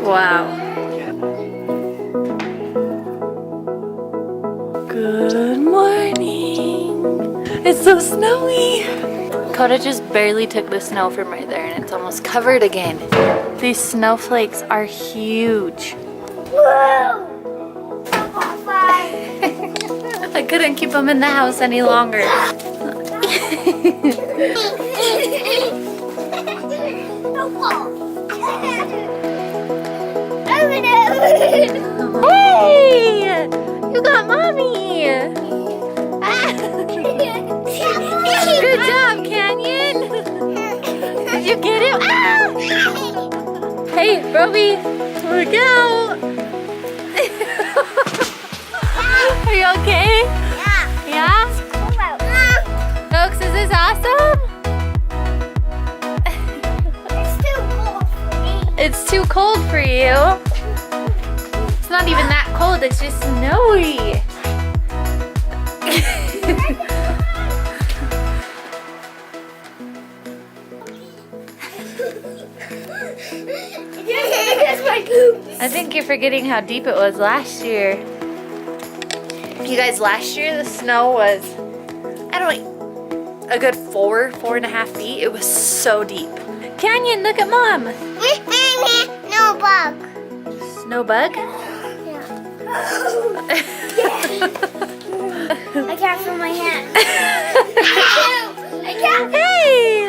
Wow. Good morning. It's so snowy. Dakota just barely took the snow from right there and it's almost covered again. These snowflakes are huge. Whoa! I couldn't keep them in the house any longer. Hey! You got mommy! Good job, Canyon! Did you get him? Ah! Hey, Roby! Look out! Are you okay? Yeah. Yeah? Folks, is this awesome? It's too cold for me. It's too cold for you. It's not even that cold, it's just snowy. I think you're forgetting how deep it was last year. You guys, last year the snow was, I don't know, a good 4.5 feet. It was so deep. Canyon, look at mom. No bug. Snow bug? Yeah. I can't feel my hand. I can't. Hey!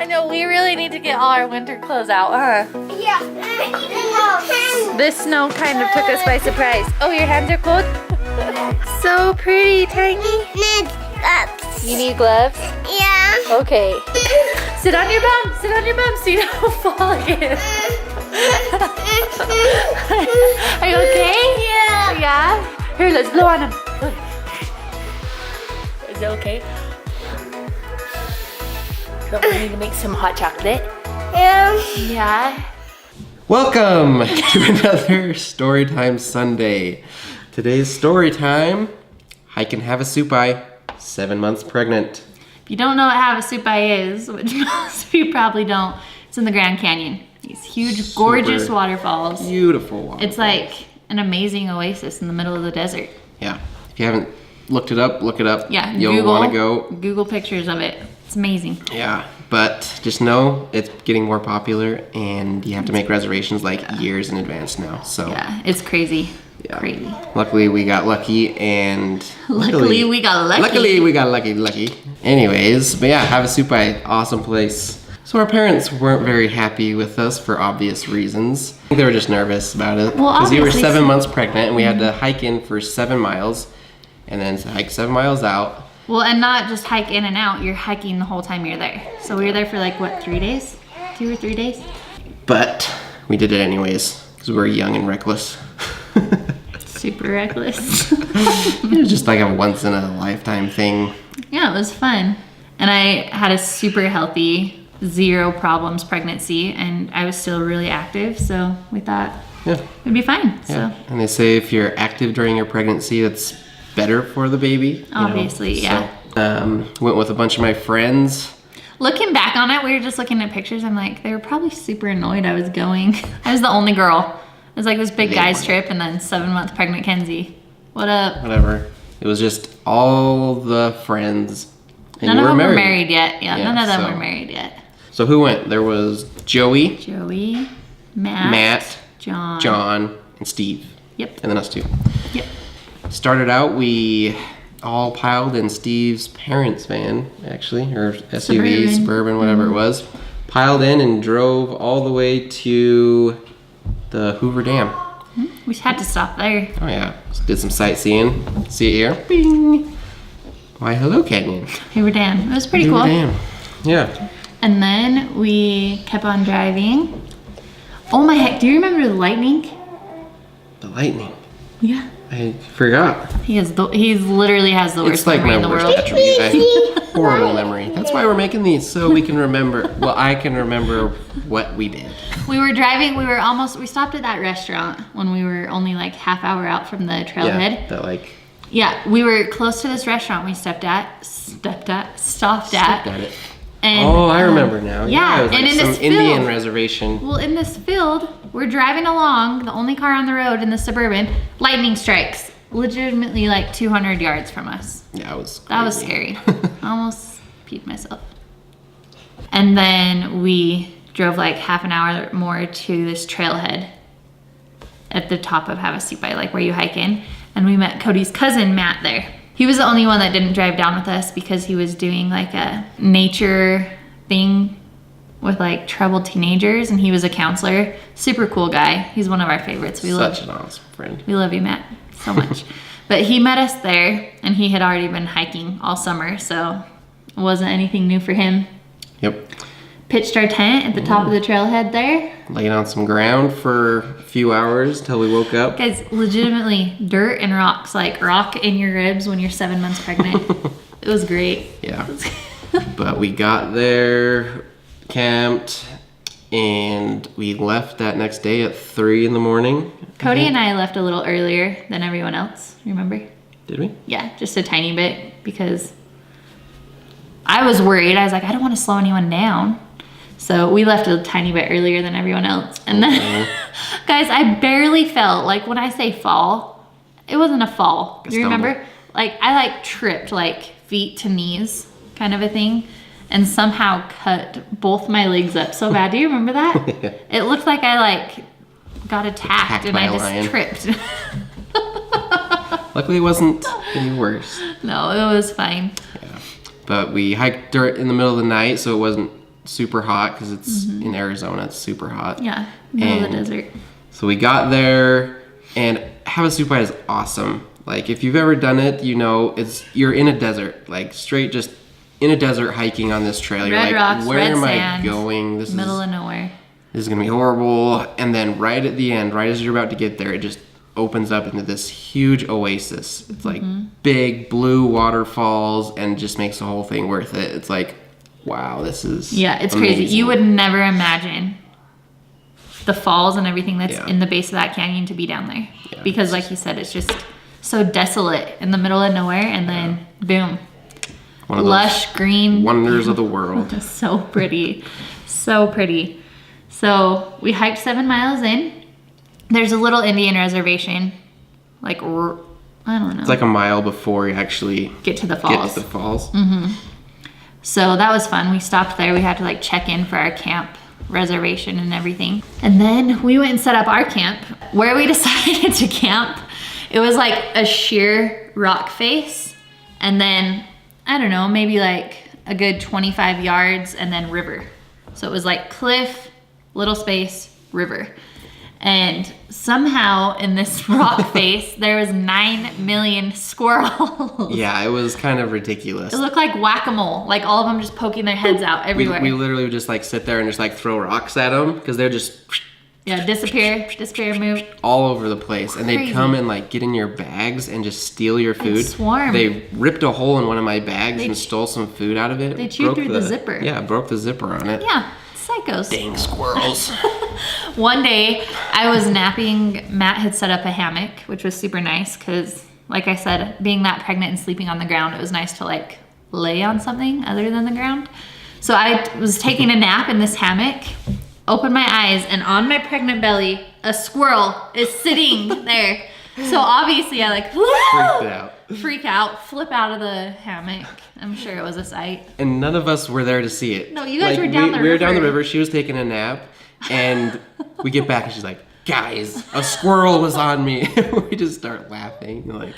I know, we really need to get all our winter clothes out, huh? Yeah. This snow kind of took us by surprise. Oh, your hands are cold? So pretty, Tiny. You need gloves? Yeah. Okay. Sit on your bum. Sit on your bum so you don't fall again. Are you okay? Yeah. Yeah? Here, let's blow on him. Is it okay? Don't we need to make some hot chocolate? Yeah. Yeah. Welcome to another Storytime Sunday. Today's story time, Hiking Havasupai, 7 months pregnant. If you don't know what Havasupai is, which most of you probably don't, it's in the Grand Canyon. These huge, gorgeous Super waterfalls. Beautiful water. It's like an amazing oasis in the middle of the desert. Yeah, if you haven't looked it up, look it up. Yeah, You'll want to go. Google pictures of it. It's amazing. Yeah, but just know it's getting more popular and you have to make reservations like years in advance now. So Yeah, it's crazy. yeah. Crazy. Luckily we got lucky and Luckily we got lucky. Luckily we got lucky. Anyways, but yeah, Havasupai, awesome place. So our parents weren't very happy with us for obvious reasons. I think they were just nervous about it. Well, Because you were obviously 7 months pregnant and we had to hike in for 7 miles and then hike 7 miles out. Well, and not just hike in and out, you're hiking the whole time you're there. So we were there for like, what, 3 days? 2 or 3 days? But we did it anyways because we were young and reckless. Super reckless. It was just like a once in a lifetime thing. Yeah, it was fun. And I had a super healthy, 0 problems pregnancy, and I was still really active, so we thought Yeah. it'd be fine. Yeah. So And they say if you're active during your pregnancy, that's better for the baby. you know. Obviously, yeah. So, went with a bunch of my friends. looking back on it, we were just looking at pictures. I'm like, they were probably super annoyed I was going. I was the only girl. It was like this big guys trip and then 7-month pregnant Kenzie. What up? Whatever. It was just all the friends. And None you of were them were married yet. Yeah, Yeah, none of them so- were married yet. So who went? There was Joey, Joey, Matt, John, John, and Steve. Yep. And then us two. Yep. Started out, we all piled in Steve's parents' van, actually, or SUV, Suburban, whatever it was. Piled in and drove all the way to the Hoover Dam. We had to stop there. Oh yeah, did some sightseeing. See it here. Bing. Why, hello, Canyon. Hoover Dam. It was pretty cool. Hoover Dam. Yeah. And then we kept on driving. Oh my heck, do you remember the lightning? The lightning. Yeah. I forgot. He literally has the worst It's like memory my in the worst world. attribute. I have horrible memory. That's why we're making these, so we can remember. Well, I can remember what we did. We were driving, we stopped at that restaurant when we were only like half hour out from the trailhead. Yeah, that like. Yeah, we were close to this restaurant we stopped at. Stepped at it. And, Oh, I remember now. yeah, it was like and in some this Indian field. reservation. Well, in this field, we're driving along, the only car on the road in the Suburban, lightning strikes. Legitimately like 200 yards from us. Yeah, it was crazy. That was scary. I almost peed myself. And then we drove like half an hour more to this trailhead at the top of Havasupai, like where you hike in. And we met Cody's cousin, Matt, there. He was the only one that didn't drive down with us because he was doing like a nature thing with like troubled teenagers, and he was a counselor. Super cool guy. He's one of our favorites. Such an awesome friend. We love you, Matt, so much. But he met us there, and he had already been hiking all summer, so it wasn't anything new for him. Yep. Pitched our tent at the top of the trailhead there. Laid on some ground for a few hours till we woke up. Guys, legitimately dirt and rocks, like rock in your ribs when you're 7 months pregnant. It was great. Yeah. But we got there, camped, and we left that next day at 3 in the morning. Cody and I left a little earlier than everyone else, remember? Did we? Yeah, just a tiny bit, because I was worried. I was like, I don't want to slow anyone down. So we left a tiny bit earlier than everyone else. And then, guys, I barely felt, like when I say fall, it wasn't a fall. Do you remember? Like I like tripped like feet to knees kind of a thing, and somehow cut both my legs up so bad. Do you remember that? It looked like I like got attacked and by I a just lion. tripped. Luckily it wasn't any worse. No, it was fine. Yeah. But we hiked in the middle of the night, so it wasn't super hot because it's in Arizona. It's super hot. Yeah, middle of the And desert. So we got there, and Havasupai is awesome. Like if you've ever done it, you know you're in a desert, like straight just in a desert hiking on this trail. You're Red like, rocks, where red am sand, I going? This Middle of nowhere. is gonna be horrible. And then right at the end, right as you're about to get there, it just opens up into this huge oasis. It's like big blue waterfalls, and just makes the whole thing worth it. It's like, wow, this is Yeah, it's amazing. crazy. You would never imagine the falls and everything that's in the base of that canyon to be down there. Yeah, because like you said, it's just so desolate in the middle of nowhere, and then boom. One of those Lush green. wonders of the world. So pretty. So pretty. So we hiked 7 miles in. There's a little Indian reservation. Like, I don't know. It's like a mile before you actually get to the falls. Get to the falls. So that was fun. We stopped there. We had to like check in for our camp reservation and everything. And then we went and set up our camp. Where we decided to camp, it was like a sheer rock face. And then, I don't know, maybe like a good 25 yards and then river. So it was like cliff, little space, river. And somehow in this rock face, there was 9 million squirrels. Yeah, it was kind of ridiculous. It looked like whack-a-mole, like all of them just poking their heads out everywhere. We literally would just like sit there and just like throw rocks at them because they're just Yeah, disappear, move. all over the place. And they'd Crazy. come and like get in your bags and just steal your food. swarm. They ripped a hole in one of my bags and stole some food out of it. They chewed Broke through the zipper. Yeah, broke the zipper on it. Yeah, psychos. Dang squirrels. One day, I was napping. Matt had set up a hammock, which was super nice because, like I said, being that pregnant and sleeping on the ground, it was nice to like lay on something other than the ground. So I was taking a nap in this hammock, opened my eyes, and on my pregnant belly, a squirrel is sitting there. So obviously I like freak out, flip out of the hammock. I'm sure it was a sight. And none of us were there to see it. No, you guys were down the river. We were down the river. She was taking a nap, and we get back and she's like, "Guys, a squirrel was on me." We just start laughing, like.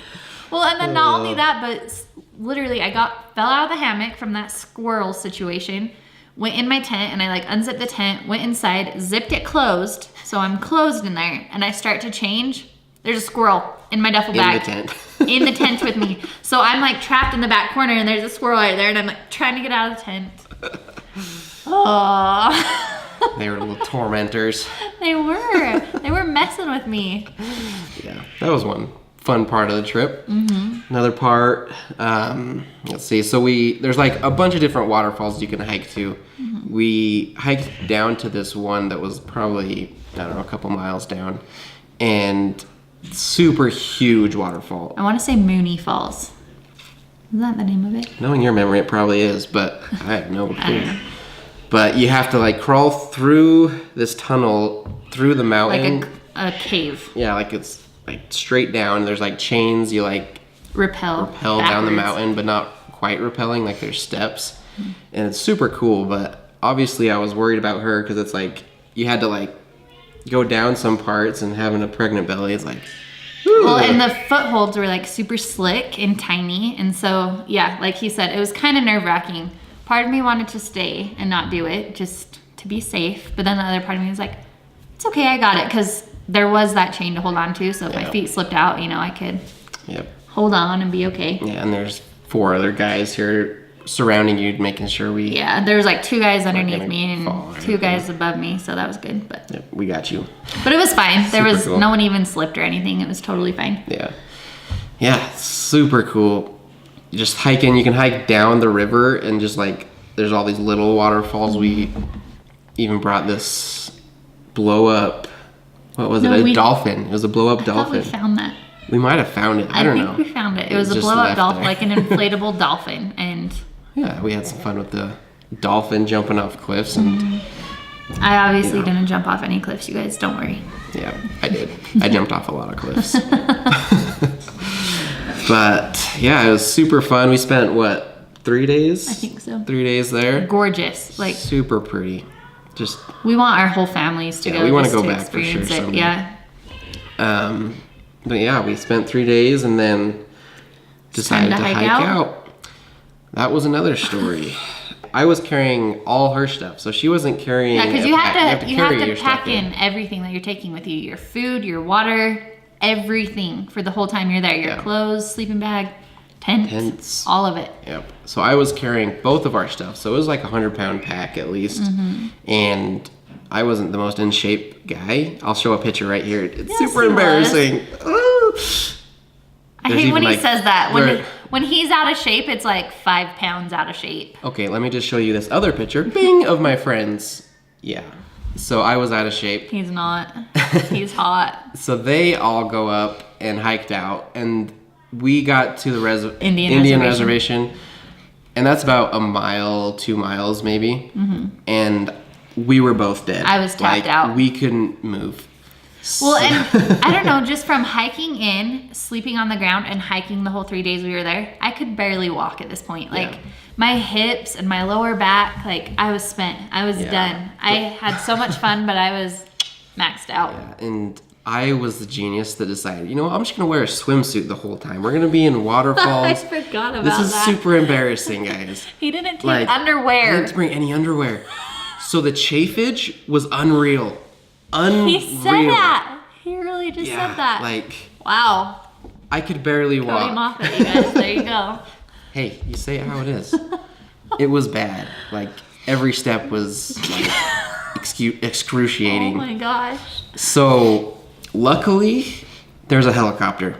Well, and then not only that, but literally I fell out of the hammock from that squirrel situation, went in my tent, and I like unzipped the tent, went inside, zipped it closed, so I'm closed in there, and I start to change. There's a squirrel in my duffel bag. In the tent. In the tent with me. So I'm like trapped in the back corner, and there's a squirrel right there, and I'm like trying to get out of the tent. Oh. They were little tormentors. They were messing with me. Yeah, that was one fun part of the trip. Another part, let's see. So there's like a bunch of different waterfalls you can hike to. We hiked down to this one that was probably, I don't know, a couple miles down, and super huge waterfall. I want to say Mooney Falls. Is that the name of it? Knowing your memory, it probably is, but I have no I don't clue. know. But you have to like crawl through this tunnel, through the mountain. Like a cave. Yeah, like it's like straight down. There's like chains. You like Rappel down the backwards. mountain, but not quite rappelling. Like there's steps, and it's super cool. But obviously, I was worried about her because it's like you had to like go down some parts, and having a pregnant belly is like. Well, and the footholds were like super slick and tiny, and so yeah, like he said, it was kind of nerve-wracking. Part of me wanted to stay and not do it just to be safe, but then the other part of me was like, it's okay, I got it, because there was that chain to hold on to, so if my feet slipped out, you know, I could hold on and be okay. Yeah, and there's 4 other guys here surrounding you, making sure we. Yeah, there was like 2 guys underneath me and fall or 2 guys above me, so that was good. But Yep, we got you. But it was fine. There was cool. no one even slipped or anything. It was totally fine. Yeah, super cool. You just hiking. You can hike down the river and just like there's all these little waterfalls. We even brought this blow up. What was it? A dolphin. It was a blow up I dolphin. thought we found that. We might have found it. I don't know. think we found it. It was a just blow up left dolphin, there. like an inflatable dolphin, and Yeah, we had some fun with the dolphin jumping off cliffs and. I obviously didn't jump off any cliffs, you guys. Don't worry. Yeah, I did. I jumped off a lot of cliffs. But yeah, it was super fun. We spent what, 3 days? I think so. 3 days there. Gorgeous. Like Super pretty. Just we want our whole families to go. we want to just go back for sure experience it. someday. Yeah. But yeah, we spent 3 days and then decided time to to hike hike out. That was another story. I was carrying all her stuff, so she wasn't carrying. Yeah, because you have to carry your pack stuff in everything that you're taking with you. Your food, your water, everything for the whole time you're there. Your clothes, sleeping bag, tents, all of it. Yep. So I was carrying both of our stuff, so it was like a 100-pound pack at least, and I wasn't the most in shape guy. I'll show a picture right here. It's Yes, super he embarrassing. I There's hate when even, he like, says that. there- When he's out of shape, it's like 5 pounds out of shape. Okay, let me just show you this other picture, bing, of my friends. Yeah. So I was out of shape. He's not. He's hot. So they all go up and hiked out, and we got to the Indian reservation, and that's about 1 mile, 2 miles maybe, and we were both dead. I was tapped out. We couldn't move. Well, and I don't know, just from hiking in, sleeping on the ground, and hiking the whole 3 days we were there, I could barely walk at this point. Like, my hips and my lower back, like, I was spent. I was done. I had so much fun, but I was maxed out. Yeah, and I was the genius that decided, you know what, I'm just going to wear a swimsuit the whole time. We're going to be in waterfalls. I forgot about This is that. super embarrassing, guys. He didn't take Like, I underwear. didn't bring any underwear. So the chafage was unreal. Unreal. He said that. He really just Yeah, said that. like, Wow. I could barely Cody walk. Moffat, you guys. There you go. Hey, you say it how it is. It was bad. Like, every step was, like, Oh excruciating. my gosh. So, luckily, there's a helicopter.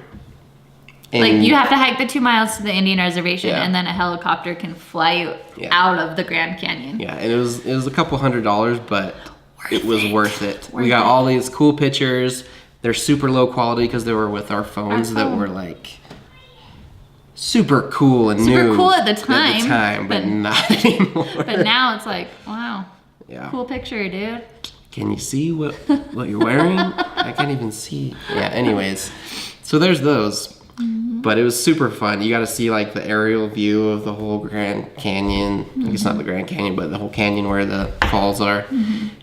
And Like, you have to hike the 2 miles to the Indian reservation, Yeah. and then a helicopter can fly you out of the Grand Canyon. Yeah, and it was a couple $100, but it was worth it. We Worth got it. all these cool pictures. They're super low quality because they were with our phones that phone. were like super cool and Super new cool at the time, but but- not anymore. But now it's like, wow, yeah. cool picture, dude. Can you see what you're wearing? I can't even see. Yeah. Anyways, so there's those. But it was super fun. You got to see like the aerial view of the whole Grand Canyon. I guess not the Grand Canyon, but the whole canyon where the falls are.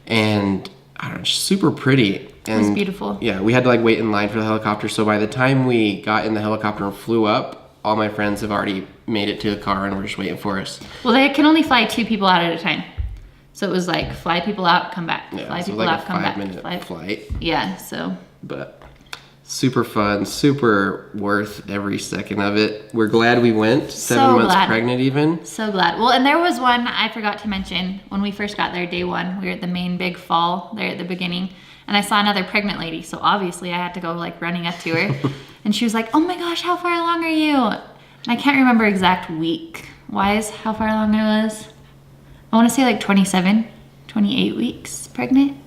And I don't know, just super pretty. And was beautiful. Yeah, we had to like wait in line for the helicopter. So by the time we got in the helicopter and flew up, all my friends have already made it to the car and were just waiting for us. Well, they can only fly 2 people out at a time. So it was like, fly people out, come back. Yeah, Fly so people like out, a come back. 5-minute flight. Yeah, so. But super fun, super worth every second of it. We're glad we went. 7 months glad. pregnant even. So glad. Well, and there was one I forgot to mention when we first got there, day 1. We were at the main big fall there at the beginning, and I saw another pregnant lady. So obviously I had to go like running up to her, and she was like, "Oh my gosh, how far along are you?" And I can't remember exact week wise how far along I was. I want to say like 27, 28 weeks pregnant.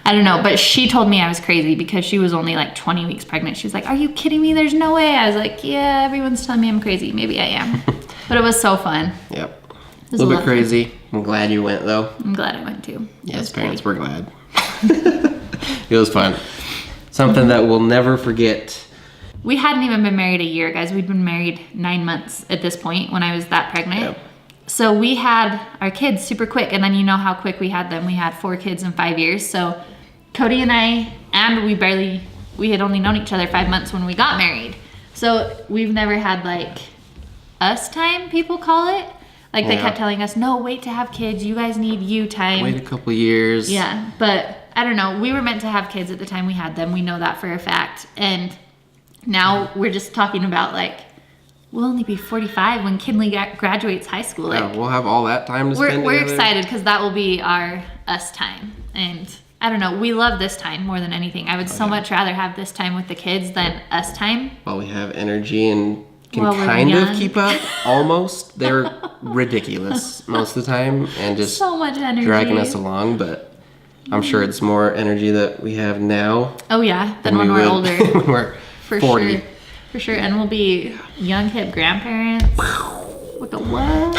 I don't know, but she told me I was crazy because she was only like 20 weeks pregnant. She was like, are you kidding me? There's no way. I was like, yeah, everyone's telling me I'm crazy. Maybe I am. But it was so fun. Yep. It A was little bit lot of crazy. I'm glad you went though. fun. I'm glad I went too. Yes, parents, we're glad. It was fun. Something that we'll never forget. We hadn't even been married a year, guys. We'd been married 9 months at this point when I was that pregnant. Yep. So we had our kids super quick, and then you know how quick we had them. We had 4 kids in 5 years. So Cody and I, and we had only known each other 5 months when we got married. So we've never had like us time, people call it. Like they kept telling us, no, wait to have kids. You guys need you time. Wait a couple years. Yeah, but I don't know. We were meant to have kids at the time we had them. We know that for a fact. And now we're just talking about like, we'll only be 45 when Kinley graduates high school. Like, Yeah, we'll have all that time to spend we're together. excited because that will be our us time. And I don't know, we love this time more than anything. I would so much rather have this time with the kids than us time. While we have energy and can While we're kind of young. keep up, almost. They're ridiculous most of the time and just So much energy. dragging us along, but I'm sure it's more energy that we have now Oh yeah, than we when we're would older. when we're For 40. sure. For sure. And we'll be young hip grandparents. What the what?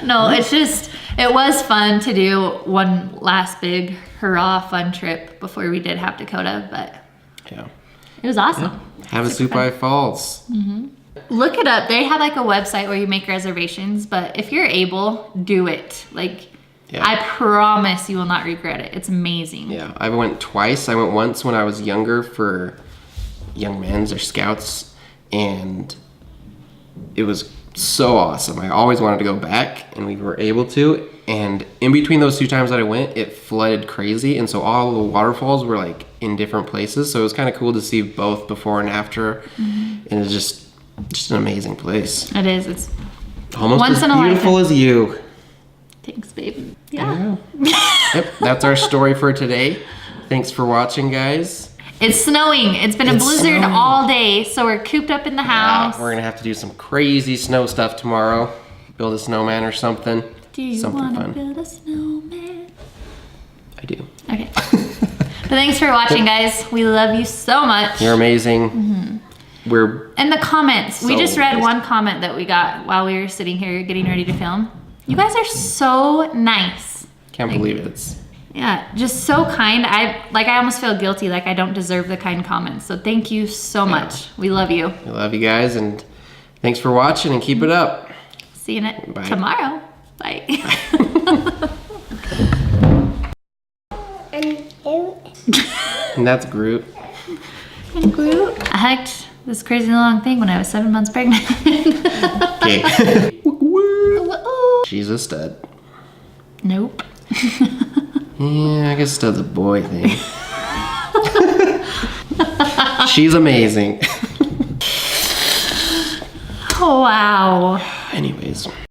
No, it's just, it was fun to do one last big hurrah fun trip before we did have Dakota, but Yeah. it was awesome. Havasupai Falls. Look it up. They have like a website where you make reservations, but if you're able, do it. Like, Yeah. I promise you will not regret it. It's amazing. Yeah, I went twice. I went once when I was younger for young men's or scouts, and it was so awesome. I always wanted to go back, and we were able to. And in between those 2 times that I went, it flooded crazy, and so all the waterfalls were like in different places. So it was kind of cool to see both before and after, and it's just an amazing place. It is. It's Almost Once as in a beautiful as you. thanks, babe. Yeah. Yep, that's our story for today. Thanks for watching, guys. It's snowing. It's been a It's blizzard snowing. all day, so we're cooped up in the house. We're gonna have to do some crazy snow stuff tomorrow. Build a snowman or something. Do you Something want to fun. build a snowman? I do. Okay. But thanks for watching, guys. We love you so much. You're amazing. We're And the comments. We So just read amazing. one comment that we got while we were sitting here getting ready to film. You guys are so nice. can't believe it. It's Yeah, just so kind. I almost feel guilty, like I don't deserve the kind comments. So thank you so much. We love you. I love you guys, and thanks for watching, and keep it up. See you Bye. tomorrow. Bye. And that's Groot. I hiked this crazy long thing when I was 7 months pregnant. Okay. She's a stud. Nope. Yeah, I guess stud's a boy thing. She's amazing. Oh, wow. Anyways.